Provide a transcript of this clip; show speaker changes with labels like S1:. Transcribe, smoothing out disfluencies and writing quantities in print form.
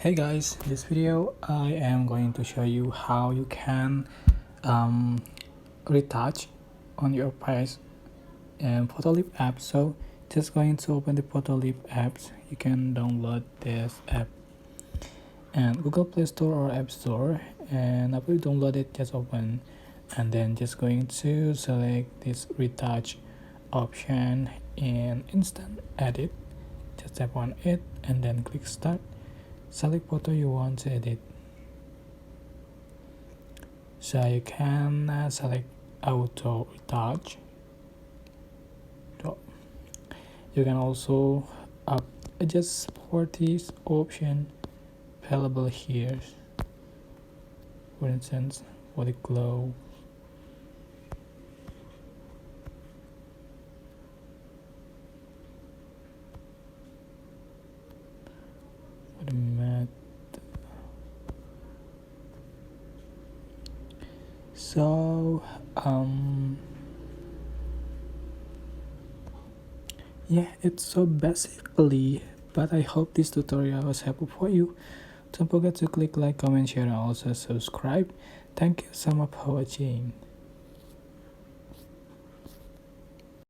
S1: Hey guys, in this video I am going to show you how you can retouch on your page and Photolip app. So just going to open the Photolip apps. You can download this app and Google Play Store or App Store, and after you download it, just open and then just going to select this retouch option in instant edit. Just tap on it and then click start. Select photo you want to edit, so you can select auto retouch. So you can also adjust for this option available here, for instance for the glow. For the matte. So yeah, it's so basically, but I hope this tutorial was helpful for you. Don't forget to click like, comment, share, and also subscribe. Thank you so much for watching.